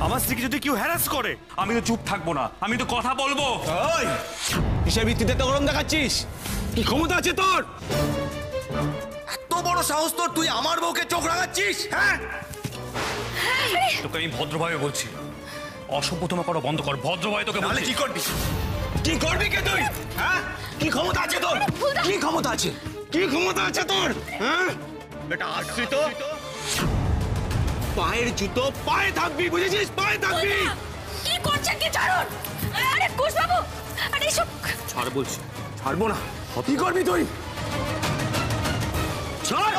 আমার স্ত্রীকে যদি কেউ হ্যারাস করে আমি তো চুপ থাকবো না, আমি তো কথা বলবো। কিসের ভিত্তিতে তো গরম দেখাচ্ছিস? কি ক্ষমতা আছে তোর? এত বড় সাহস তোর, তুই আমার বউকে চোখ রাঙাচ্ছিস? হ্যাঁ, তোকে আমি ভদ্রভাবে বলছি, অসভ্যতম করা বন্ধ কর। ভদ্রভাবে তোকে বলছি। কি করবি? কি করবি কে তুই? হ্যাঁ, কি ক্ষমতা আছে তোর? কি ক্ষমতা আছে? কি ক্ষমতা আছে তোর? হ্যাঁ, বেটা আশ্রিত, পায়ের জুতো পায়ে থাকবি, বুঝেছিস? পায়ে থাকবি। কি করছেন কি? ছাড়ুন! আরে কুশ বাবু, আরে এসব ছাড় বলছি। ছাড়বো না। কি করবি তুই? ছাড়।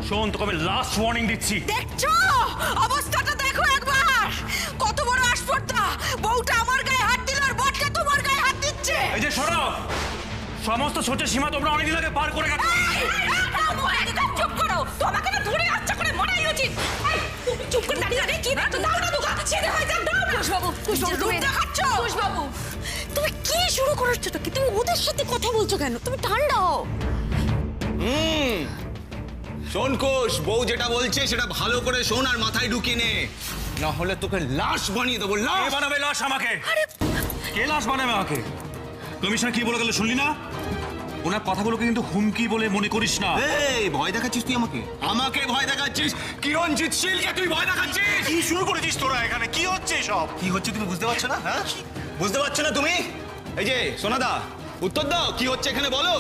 শোন, তোকে আমি লাস্ট ওয়ার্নিং দিচ্ছি। দেখছো অবস্থাটা? দেখো একবার, কত বড় আস্পর্ধা! বউটা আমার গায়ে হাত দিল আর বটকা তোমার গায়ে হাত দিচ্ছে। এই যে সরাও, সমস্ত সোচের সীমা তোমরা অনেকদিন আগে পার করে গেছো। একদম চুপ করো, তোমাকে না ধরে আচ্ছা করে মরাই উচিত। চুপ করে দাঁড়িয়ে দাঁড়িয়ে কি দেখছো? দাও না দুগা, ছেড়ে হয়ে যাক, দাও না। কুশবাবু, তুমি দেখাচ্ছ। কুশবাবু, তুমি কি শুরু করেছো? তো কি তুমি ওদের সাথে কথা বলছো কেন? তুমি ঠান্ডা হও। শোন কোষ, বউ যেটা বলছে সেটা ভালো করে শোন আর মাথায় ঢুকিয়ে নে, না হলে তোকে লাশ বানিয়ে দেবো। কে লাশ বানাবে লাশ আমাকে? কে লাশ বানাবে আমাকে? কমিশনার কি বলে গেল শুনলি না? ওনার কথাগুলোকে কিন্তু হুমকি বলে মনে করিস না। এই ভয় দেখাচ্ছিস তুই আমাকে? আমাকে ভয় দেখাচ্ছিস? কিরণজিৎ শীলকে তুই ভয় দেখাচ্ছিস? কি শুরু করেছিস তোরা এখানে? কি হচ্ছে সব? কি হচ্ছে তুমি বুঝতে পারছো না? হ্যাঁ, বুঝতে পারছো না তুমি? এই যে সোনাদা, উত্তর দাও, কি হচ্ছে এখানে বলো।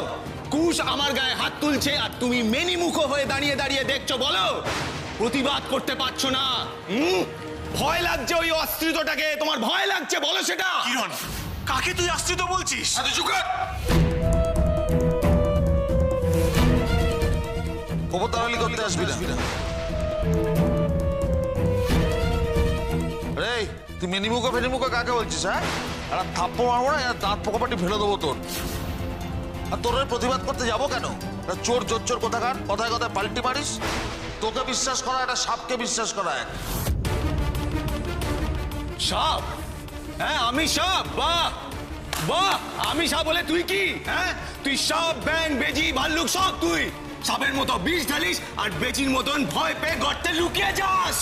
কুশ আমার গায়ে হাত তুলছে আর তুমি মেনিমুখ হয়ে দাঁড়িয়ে দাঁড়িয়ে দেখছো। বলো, প্রতিবাদ করতে পারছো না? ভয় লাগছে ওই অস্ত্রিতটাকে, তোমার ভয় লাগছে, বলো সেটা। কিরণ, কাকে তুই আশ্রিত বলছিস? খবরদারি করতে আসবি না। রে, তুই মেনিমুখো ফেনিমুখো কাকে বলছিস? হ্যাঁ, আর থাপ্পড় মারবো না, দাঁত পোকাপাটি ফেলে দেবো তোর। আর তোর প্রতিবাদ করতে যাবো কেন? চোর জোচ্চোর কোথাকার, কথায় কথায় পাল্টি মারিস। তোকে বিশ্বাস করা একটা সাপকে বিশ্বাস করা এক। সাপ? হ্যাঁ, আমি সাপ? বাহ বাহ, আমি সাপ বলে তুই কি? হ্যাঁ, তুই সাপ, ব্যাং, বেজি, ভাল্লুক সব তুই। সাপের মতো বিষ ঢালিস আর বেজির মতন ভয় পেয়ে গর্তে লুকিয়ে যাস।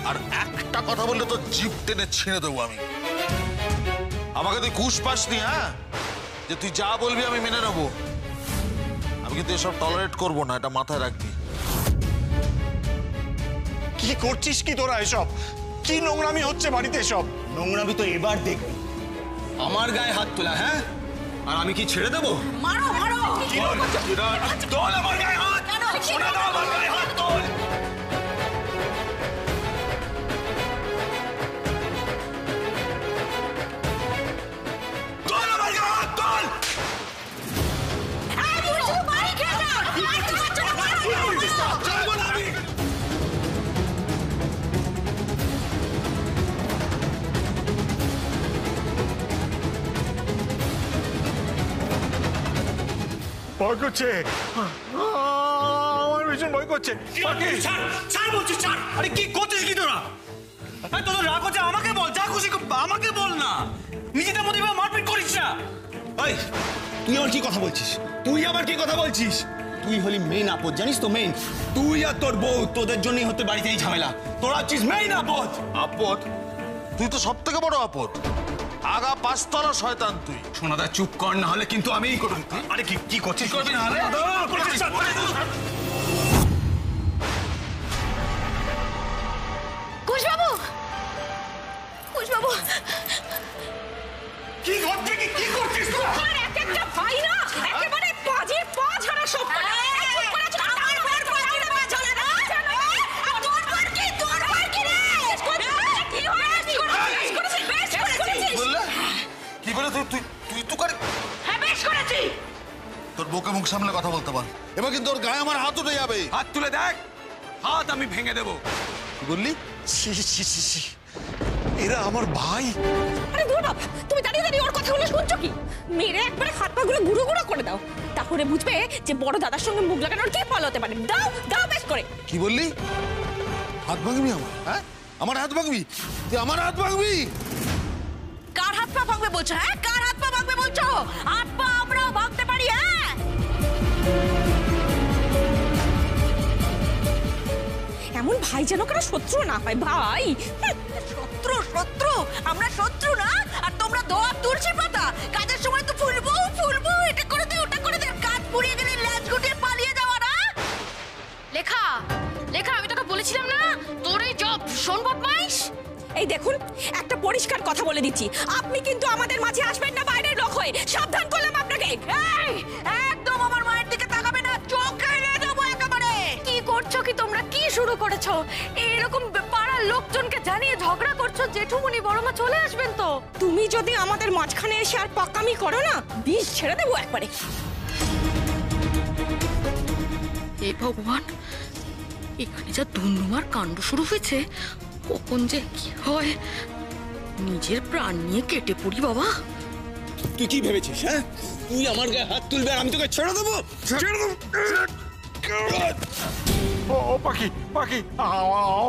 আর একটা কথা বললে তো জিভ টেনে ছিঁড়ে দেবো আমি। আমাকে তুই কুশ পাসনি? হ্যাঁ, যে তুই যা বলবি আমি মেনে নেবো। আমি কিন্তু এসব টলারেট করবো না, এটা মাথায় রাখবি। কি করছিস কি তোরা এসব? কি নোংরামি হচ্ছে বাড়িতে এসব? নোংরামি তো এবার দেখবি। আমার গায়ে হাত তোলা, হ্যাঁ, আর আমি কি ছেড়ে দেবো? মারো মারো। তোল আমার গায়ে হাত। শোনা দাও, আমার গায়ে হাত তোল। তোল আমার গায়ে হাত তোল। ছাড়বো না আমি। ভয় করছে, আমার ভীষণ ভয় করছে। ছাড় বলছি, ছাড়। আরে কি করছিস কি তোরা? তোদের রাগ হচ্ছে আমাকে বল, যা খুশি আমাকে বল না, নিজেদের মধ্যে মারপিট করিস না। এই, তুই আমার কি কথা বলছিস? তুই আবার কি কথা বলছিস? তুই হলি মেইন আপদ, জানিস তো? মেইন তুই আর তোর বউ, তোদের জন্যই হতে বাড়িতে এই ঝামেলা। তোরা হচ্ছিস মেইন আপদ। আপদ? তুই তো সব থেকে বড় আপদ। আগা পাঁচতলা শয়তান তুই। সোনাদা চুপ কর, না হলে কিন্তু আমিই করব। আরে কি করছিস? করবি না? কুশবাবু, কুশবাবু, কি করছিস? কি করছিস তোরা? আর এক একটা ভাই না একেবারে বাজে পা ঝাড়া সব করে। আমার ঘর বাজে পা ঝাড়া না। আর তোর ঘর কি রে? কি হয়েছে? বেশ করেছিস। বললে কি বলে? তুই তুই তো করে। হ্যাঁ, বেশ করেছি। তোর বউকে মুখ সামলে কথা বলতে পার। এবার কিন্তু ওর গায়ে আমার হাত উঠে যাবে। হাত তুলে দেখ, হাত আমি ভেঙে দেবো। কি বললি? এরা আমার ভাই। আরে দূর বাবা, তুমি দাঁড়িয়ে দাঁড়িয়ে ওর কথাগুলো শুনছো কি? মেরে একবারে হাত পা গুলো গুঁড়ো গুঁড়ো করে দাও, তাহলে বুঝবে যে বড় দাদার সঙ্গে মুখ লাগানোর কি ফল হতে পারে। দাও দাও, বেশ করে। কি বললি? হাত ভাঙবি আমার? হ্যাঁ, আমার হাত ভাঙবি? তুই আমার হাত ভাঙবি? পা ভাঙবে বলছো? হ্যাঁ, কার হাত পা ভাঙবে বলছো? হাত পা আমরাও ভাঙতে পারি। হ্যাঁ, এমন ভাই যেন কারো শত্রু না হয় ভাই। শত্রু শত্রু, আমরা শত্রু না। আর তোমরা দোয়া তুলসী পাতা, কাজের সময় তো ফুলবো ফুলবো, এটা করে দে ওটা করে দে, কাজ পুড়িয়ে গেলে ল্যাজ গুটিয়ে পালিয়ে যাওয়া না। লেখা লেখা, আমি তোকে বলেছিলাম না তোর এই জব শোন বদমাইশ। এই দেখুন, একটা পরিষ্কার কথা বলে দিচ্ছি, আপনি কিন্তু আমাদের মাঝে আসবেন না বাইরের লোক হয়ে, সাবধান করলাম আপনাকে। এই, একদম আমার মায়ের দিকে তাকাবে না, চোখ এড়িয়ে দেবো একেবারে। কি করছো কি তোমরা? কি শুরু করেছো? এরকম পাড়ার লোকজনকে জানিয়ে ঝগড়া করছো, জেঠুমনি বড়মা চলে আসবেন তো। তুমি যদি আমাদের মাঝখানে এসে আর পাকামি করো না, বিষ ছেড়ে দেবো একবারে। এ ভগবান, এখানে যা ধুমধুমার কাণ্ড শুরু হয়েছে, কখন যে কি হয়, নিজের প্রাণ নিয়ে কেটে পড়ি বাবা। তুই কি ভেবেছিস? হ্যাঁ, তুই আমার গায়ে হাত তুলবে আর আমি তোকে ছেড়ে দেবো? ছেড়ে দেবো? ও পাখি পাখি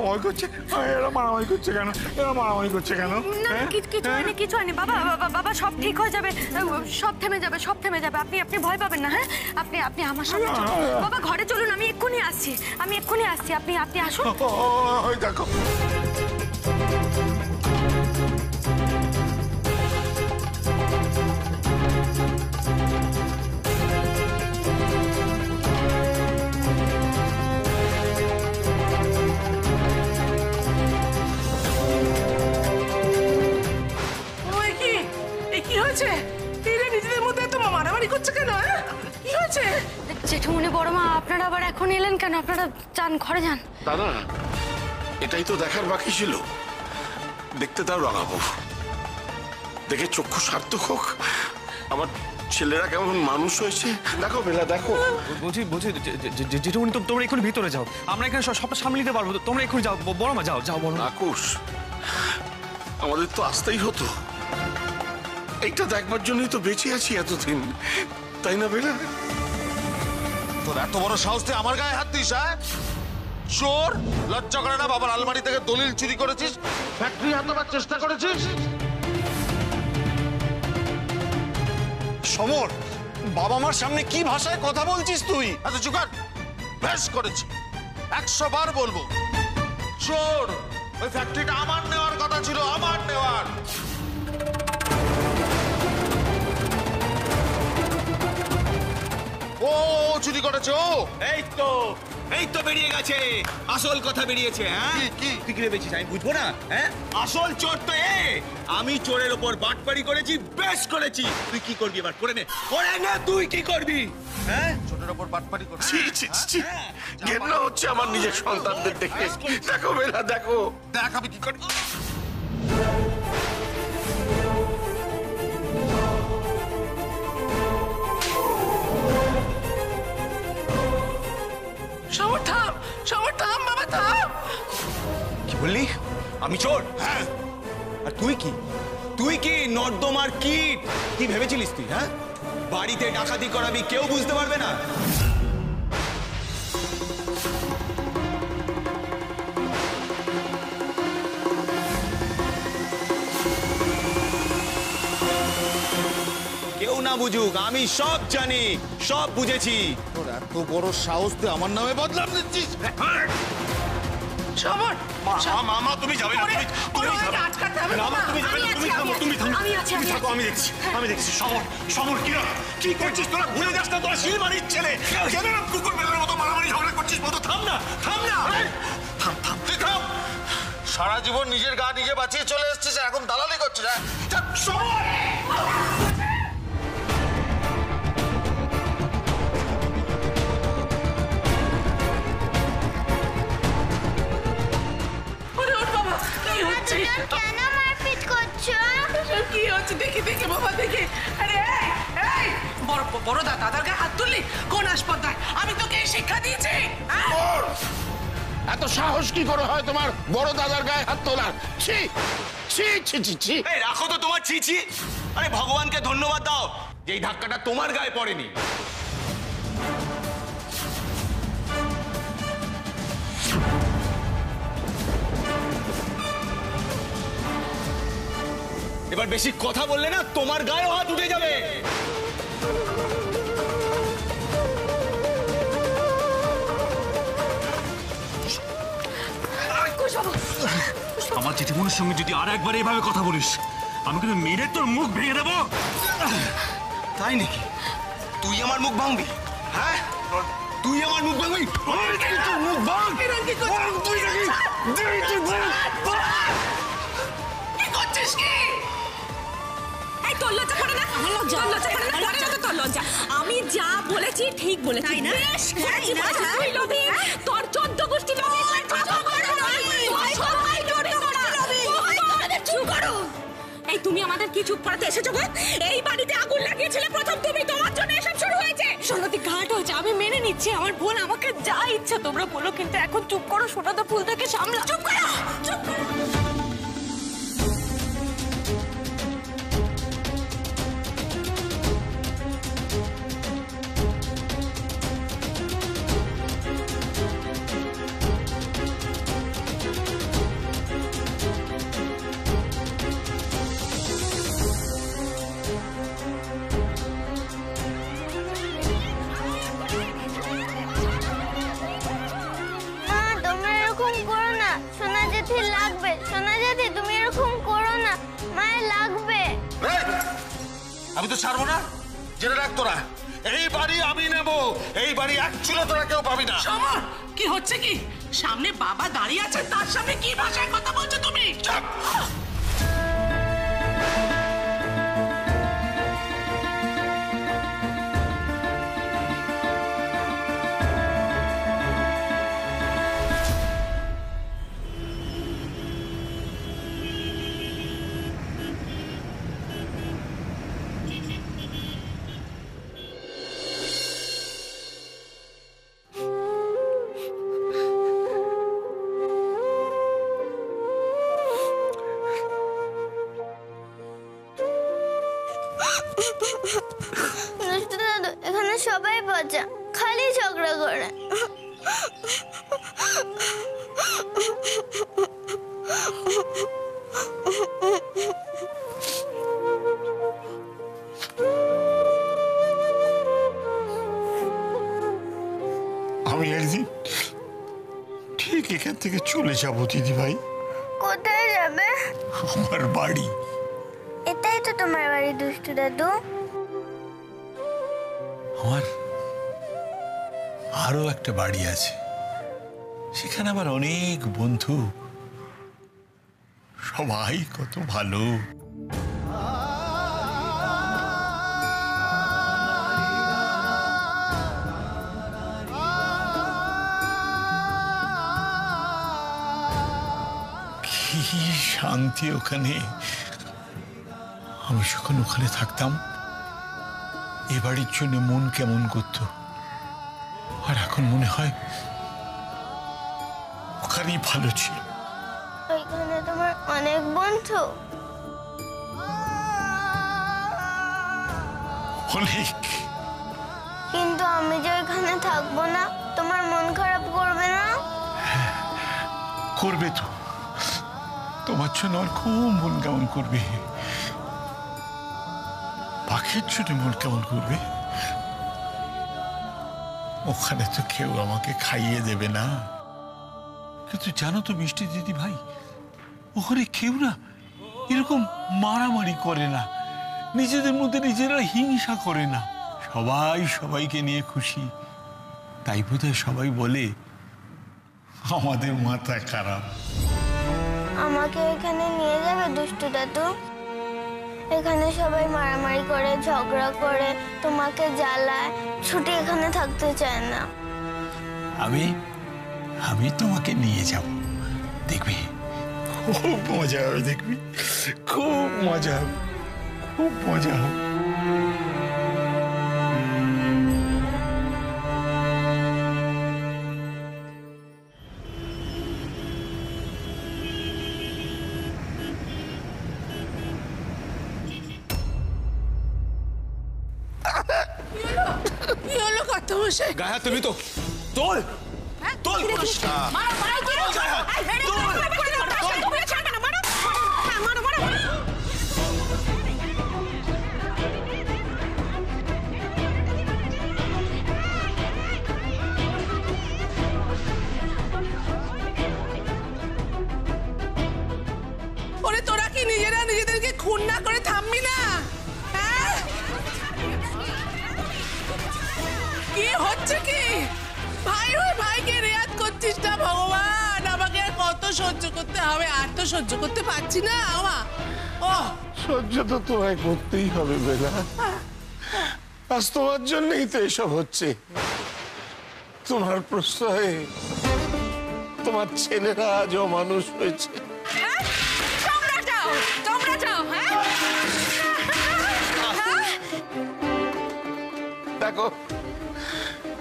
ভয় করছে, এরা মারামারি করছে কেন? এরা মারামারি করছে কেন? না, কিছু হয়নি, কিছু হয়নি বাবা। বাবা, সব ঠিক হয়ে যাবে, সব থেমে যাবে, সব থেমে যাবে। আপনি ভয় পাবেন না। হ্যাঁ, আপনি আমার সঙ্গে চলুন বাবা, ঘরে চলুন, আমি এক্ষুনি আসছি, আপনি আসুন। ওই দেখো, কি হয়েছে? নিজেদের মধ্যে এত মারামারি করছে কেন? কি হয়েছে? জেঠুমনি বড়মা, আপনারা আবার এখন এলেন কেন? আপনারা যান, ঘরে যান। দাদা, এটাই তো দেখার বাকি ছিল। দেখতে দাও রাঙাবো, দেখে চক্ষু সার্থক হোক। আমার ছেলেরা কেমন মানুষ হয়েছে দেখো। বেলা দেখো। বলছি যেটুকুনি তোমরা এখন ভিতরে যাও, আমরা এখানে সবটা সামলে নিতে পারবো। তোমরা এখন যাও, বড় মা যাও বড় মা। আকুশ, আমাদের তো আসতেই হতো। এইটা দেখবার জন্যই তো বেঁচে আছি এতদিন, তাই না বেলা? তোর এত বড় সাহস তুই আমার গায়ে হাত দিস? হ্যাঁ, চোর! লজ্জা করে না? বাবার আলমারি থেকে দলিল চুরি করেছিস, ফ্যাক্টরি হাতাবার চেষ্টা করেছিস। সমর, বাবা মার সামনে কি ভাষায় কথা বলছিস তুই? এত চুকার বেশ করেছি, 100 বার বলবো। চোর! ওই ফ্যাক্টরিটা আমার নেওয়ার কথা ছিল, আমার নেওয়ার। ও চুরি করেছে ও। এই তো বেরিয়ে গেছে, আসল কথা বেরিয়েছে। হ্যাঁ, কি? তুই কি ভেবেছিস আমি বুঝবো না? হ্যাঁ, আসল চোর তো আমি চোরের ওপর বাটপারি করেছি, বেশ করেছি। তুই কি করবি এবার? করে নে তুই কি করবি? হ্যাঁ, চোরের ওপর বাটপারি করছিস? ছি ছি ছি, ঘেন্না হচ্ছে আমার নিজের সন্তানদের দেখে। দেখো বেলা, দেখো। দেখ আমি কি করি। থাম বাবা, থাম। কি বললি? আমি চোর? হ্যাঁ। আর তুই কি নর্দমার কীট? কি ভেবেছিলিস তুই? হ্যাঁ, বাড়িতে ডাকাতি করাবি, কেউ বুঝতে পারবে না। কেউ না বুঝুক, আমি সব জানি, সব বুঝেছি। তোর এত বড় সাহস তুই আমার নামে বদনাম দিচ্ছিস? সমর, মামা তুমি যাবে না, তুমি যাবে না। আটকাতে হবে না। মামা তুমি যাবে না, তুমি থামো, তুমি থামো। তুমি থাকো, আমি দেখছি। সমর কি করছিস তোরা? ভুলে যাস না তোরা শিলমারির ছেলে। কেন না কুকুর বেলার মতো মারামারি ঝগড়া করছিস? মতো থাম না। থাম, তুই থাম। সারা জীবন নিজের গা নিজে বাঁচিয়ে চলে এসেছিস, এখন দালালি করছিস? সমর! কেন মারপিট করছো? কি হচ্ছে? দেখি বাবা, দেখি। আরে এই বড় দাদার গায়ে হাত তুললি কোন আসপদ্দায়? আমি তোকে এই শিক্ষা দিয়েছি? এত সাহস কি করে হয় তোমার বড় দাদার গায়ে হাত তোলার? ছি ছি ছি ছি ছি। এই রাখো তো তোমার ছিছি। আরে ভগবানকে ধন্যবাদ দাও যে এই ধাক্কাটা তোমার গায়ে পড়েনি। এবার বেশি কথা বললে না তোমার গায়েও হাত উঠে যাবে। আমার জেঠিমনির সঙ্গে যদি আর একবার এইভাবে কথা বলিস আমি কিন্তু মেরে তোর মুখ ভেঙে দেবো। তাই নাকি? তুই আমার মুখ ভাঙবি? হ্যাঁ, তুই আমার মুখ ভাঙবি? মুখ ভাঙ। কি করছিস কি? এই তোর লজ্জা করে না? তোর লজ্জা করে না? করে না তো তোর লজ্জা। আমি যা বলেছি ঠিক বলেছি। বেশ করেছি বলেছি। তুই লোভী, তোর 14 গোষ্ঠী লোভী। চুপ করো। এই তুমি আমাদের কি চুপ করাতে এসেছো গো? এই বাড়িতে আগুন লাগিয়েছিলে প্রথম তুমি, তোমার জন্য এসব শুরু হয়েছে। সোনাদি ঘাট হয়েছে, আমি মেনে নিচ্ছি আমার ভুল, আমাকে যা ইচ্ছা তোমরা বলো, কিন্তু এখন চুপ করো, সোনাদা ফুলটাকে সামলা। চুপ করো, চুপ করো। মা তোমরা এরকম করো না, সোনা জেঠি লাগবে। সোনা জেঠি তুমি এরকম করো না, মায়ের লাগবে। এই, আমি তো ছাড়বো না, জেনে রাখ তোরা। এই বাড়ি আমি নেব, এই বাড়ি এক চুলে তোরা কেউ পাবি না। সমর, কি হচ্ছে কি? সামনে বাবা দাঁড়িয়ে আছে, তার সামনে কি ভাষায় কথা বলছো তুমি? চুপ। দুষ্টু দাদু, এখানে সবাই বাচ্চা, খালি ঝগড়া করে। আমি একদিন ঠিক এখান থেকে চলে যাব দিদি ভাই, কোথায় যাবে? আমার বাড়ি। এটাই তো তোমার বাড়ি দুষ্টু দাদু। আমার আরো একটা বাড়ি আছে, সেখানে আমার অনেক বন্ধু, সবাই কত ভালো। কি শান্তি ওখানে। আমি যখন ওখানে থাকতাম এ বাড়ির জন্য মন কেমন করতো, আর এখন মনে হয় ওখানেই ভালো ছিল। ওইখানে তোমার অনেক বন্ধু। অনেক। কিন্তু আমি যে ওইখানে থাকবো না, তোমার মন খারাপ করবে না? করবে তো, তোমার জন্য আর খুব মন কেমন করবে। পাখির জন্য মন কেমন করবে। ওখানে তো কেউ আমাকে খাইয়ে দেবে না, কিন্তু জানো তো মিষ্টি দিদি ভাই, ওখানে কেউ না এরকম মারামারি করে না, নিজেদের মধ্যে নিজেরা হিংসা করে না, সবাই সবাইকে নিয়ে খুশি। তাই বোধহয় সবাই বলে আমাদের মাথা খারাপ। আমাকে এখানে নিয়ে যাবে দুষ্টু দাদু? এখানে সবাই মারামারি করে, ঝগড়া করে, তোমাকে জ্বালায়। ছুটি এখানে থাকতে চায় না। আমি তোমাকে নিয়ে যাব, দেখবি খুব মজা হবে, দেখবি খুব মজা হবে, খুব মজা হবে। কি হলো কত বসে? গায়ে হাত তুলবি তো? তোল তোল। মারো মারো মারো। এই মেরে তোল। তুমি ছাড়বে না, মারো। হ্যাঁ, মারো মারো। খুন না করে থামবি না? হ্যাঁ, কি হচ্ছে কি? ভাই ওই ভাইকে রেয়াত করছিস না ভগবান, আমাকে আর কত সহ্য করতে হবে? আর তো সহ্য করতে পারছি না আমা। ও সহ্য তো তোমায় করতেই হবে বেলা। আজ তোমার জন্যই তো এসব হচ্ছে। তোমার প্রশ্রয়ে তোমার ছেলেরা আজও মানুষ হয়েছে। তোমরা যাও, হ্যাঁ? দেখো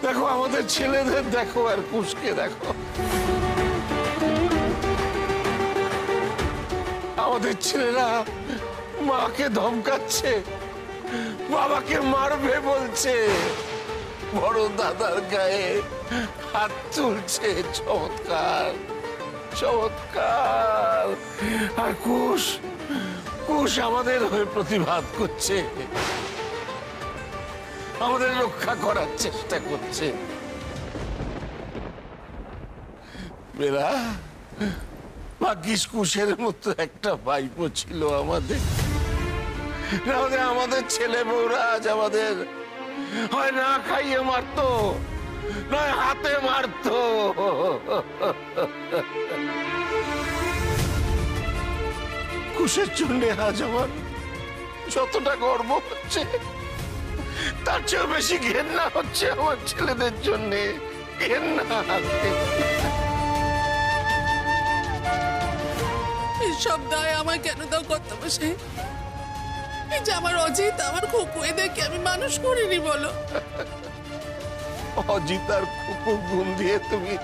দেখো আমাদের ছেলেদের দেখো, আর কুশকে দেখো। আমাদের ছেলেরা মাকে ধমকাচ্ছে, বাবাকে মারবে বলছে, বড় দাদার গায়ে হাত তুলছে। চমৎকার চমৎকার। আর কুশ কুশ আমাদের হয়ে প্রতিবাদ করছে, আমাদের রক্ষা করার চেষ্টা করছে। বেলা, ভাগ্যিস কুশের মতো একটা ভাইপো ছিল আমাদের। নাহলে আমাদের ছেলে বউরা আজ আমাদের হয় না খাইয়ে মারতো, নয় হাতে মারতো। কুশের জন্য আজ আমার যতটা গর্ব হচ্ছে, তার চেয়েও বেশি ঘেন্না হচ্ছে আমার ছেলেদের জন্য। ঘেন্না। সব দায় আমায় কেন দাও কত বসে? এই যে আমার অজিত, আমার খুকু, এদেরকে আমি মানুষ করিনি বলো? অজিত আর খুকুর গুণ দিয়ে তুমি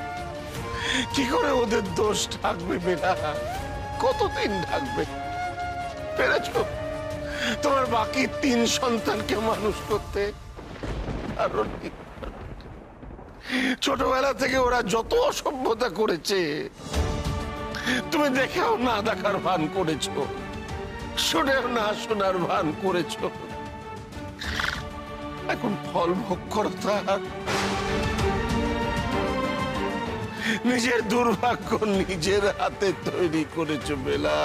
কি করে ওদের দোষ ঢাকবে বেলা? কতদিন ঢাকবে? পেরেছ তোমার বাকি 3 সন্তানকে মানুষ করতে? ছোটবেলা থেকে ওরা যত অসভ্যতা করেছে তুমি দেখেও না দেখার ভান করেছ, শুনেও না শোনার ভান করেছ। এখন ফল ভোগ করো তার। নিজের দুর্ভাগ্য নিজের হাতে তৈরি করেছ বেলা।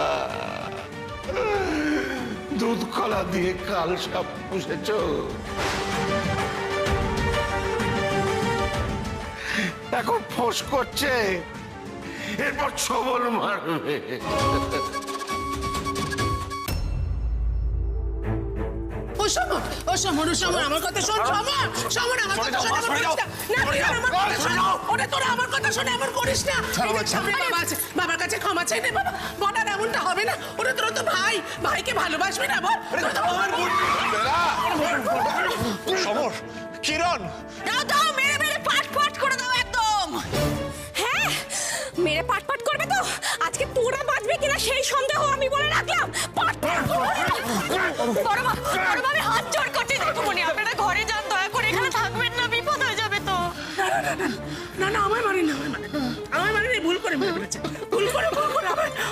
দুধ কলা দিয়ে কাল সাপ পুষেছ। এখন ফোঁস করছে, এরপর ছবল মারবে। আমার কথা শোন, সমর, আমার কথা শোন, তোরা আমার কথা শুনে এমন করিস না। বাবার কাছে ক্ষমা চাই নে বাবা, বনার এমনটা হবে না। ওরা তোরা তো ভাই, ভাইকে ভালোবাসবি না বল? সমর, কিরণ, দাও দাও, মেরে মেরে পাট পাট করে দাও একদম। হ্যাঁ, মেরে পাট পাট করবে তো? আজকে তোরা বাঁচবে কিনা সেই সন্দেহ আমি বলে রাখলাম। পাট পাট বড় মা, আমি হাত জোড় করতে দেখো মনে, আপনারা ঘরে যান, দয়া করে এখানে থাকবেন না, বিপদ হয়ে যাবে তো। না না, আমায় মারিনি, আমায় মারিনি, ভুল করে মেরে ফেলেছে, ভুল করে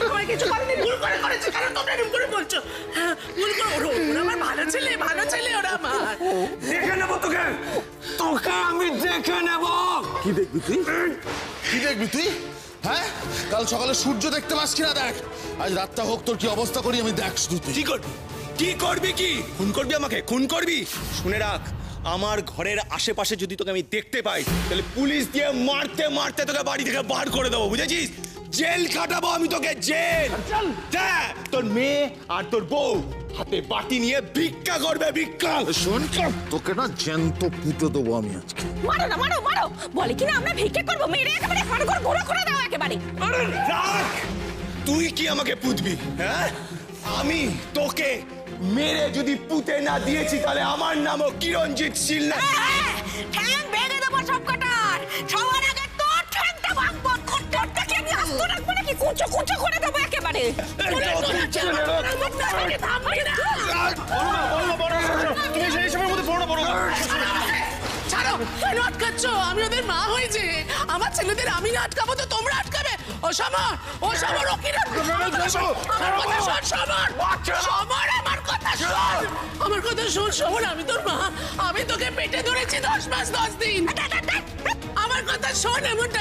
আমায় কিছু করেনি, ভুল করে করেছে। কারণ তোমরা এরকম করে বলছো, হ্যাঁ ভুল করে। ওরা আমার ভালো ছেলে, ওরা আমার। দেখে নেবো তোকে, তোকে আমি দেখে নেব। কি দেখবি তুই? কি দেখবি তুই? হ্যাঁ, কাল সকালে সূর্য দেখতে পাস কিনা দেখ। আজ রাতটা হোক, তোর কি অবস্থা করি আমি দেখ শুধু। তুই কি করবি? কি করবি? কি খুন করবি? আমাকে খুন করবি? শুনে রাখ, আমার ঘরের আশেপাশে যদি তোকে আমি দেখতে পাই, তাহলে পুলিশ দিয়ে মারতে মারতে তোকে বাড়ি থেকে বার করে দেবো, বুঝেছিস? জেল খাটাবো আমি তোকে, জেল। দেখ, তোর মেয়ে আর তোর বউ হাতে বাটি নিয়ে ভিক্ষা করবে, ভিক্ষা। শোন, তোকে না জ্যান্ত পুঁতে দেবো আমি আজকে। মারো না, মারো মারো, বলে কিনা আমরা ভিক্ষা করবো, মেরে একেবারে হাড়গোড় গুঁড়ো করে দাও একেবারে। আরে রাখ, তুই কি আমাকে পুঁতবি? হ্যাঁ, আমি তোকে মেরে যদি পুঁতে না দিয়েছি, তাহলে আমার নামও কিরণজিৎ শীল না। ঠ্যাং ভেঙে দেবো সব কটার। সবার আগে তোর ঠ্যাংটা ভাঙবো, তোরটাকে আমি আস্ত রাখবো নাকি কুচো কুচো করে দেবো একেবারে। তুমি সেই সময়ের মধ্যে বড় ছাড়ো, কেন আটকাচ্ছ? আমি ওদের মা হয়েছে, আমার ছেলেদের আমি না আটকাবো তো তোমরা আটকাবে? ও সমর, ও সমর, ও কি আমার কথা শোন, সমর, সমর, আমার কথা শোন, আমার কথা শোন সমর। আমি তোর মা, আমি তোকে পেটে ধরেছি 10 মাস 10 দিন। আমার কথা শোন, এমনটা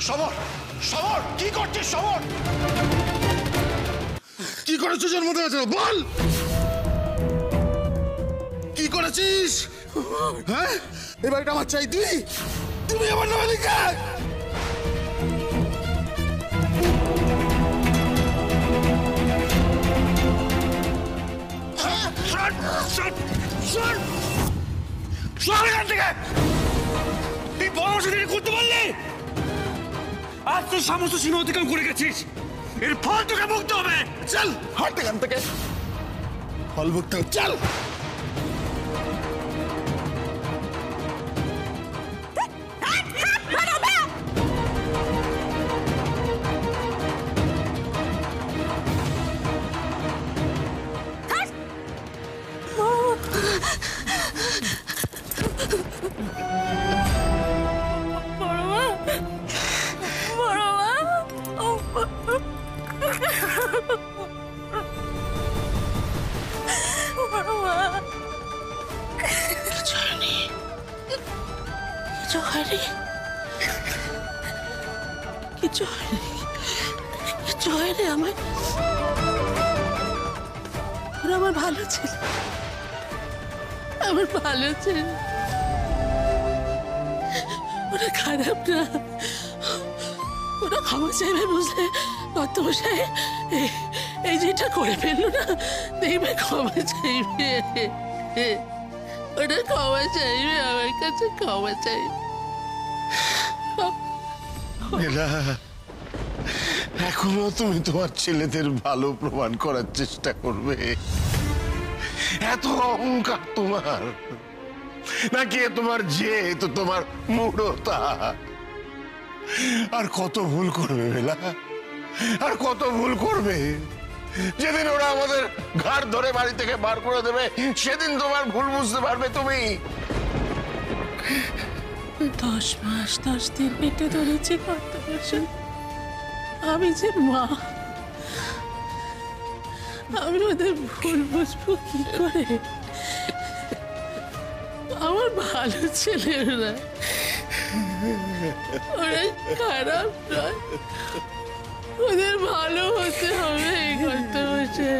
সমর, সমর, কি করছিস সমর? কি করেছিস জন্মতে আছে বল, কি করেছিস? হ্যাঁ, এই বাড়িটা আমার চাই, তুমি আমার নামে লিখে। তুই বড় সাথে করতে পারলি? আজ তুই সমস্ত সীমা অতিক্রম করে গেছিস, এর ফল তোকে ভুগতে হবে। চল হাট এখান থেকে, ফল ভুগতে হবে, চল। কিছু হয়নি আমার, ওরা আমার ভালো ছিল, আমার ভালো ছিল, ওরা খারাপ না, ওরা ক্ষমা চাইবে বুঝলে অর্থমশাই, এই যেটা করে ফেললো না দেখবে ক্ষমা চাইবে, ওরা ক্ষমা চাইবে, আমার কাছে ক্ষমা চাইবে। এখনো তুমি তোমার ছেলেদের ভালো প্রমাণ করার চেষ্টা করবে? এত অহংকার তোমার নাকি তোমার জেদ, তোমার মূঢ়তা? আর কত ভুল করবে বেলা, আর কত ভুল করবে? যেদিন ওরা আমাদের ঘাড় ধরে বাড়ি থেকে বার করে দেবে সেদিন তোমার ভুল বুঝতে পারবে তুমি। 10 মাস 10 দিন পেটে ধরেছি কত বছর, আমি যে মা, আমি ওদের ভুল বুঝবো কি করে? আমার ভালো ছেলে ওরা, ওরা খারাপ নয়, ওদের ভালো হতে হবে এই কথা বসে।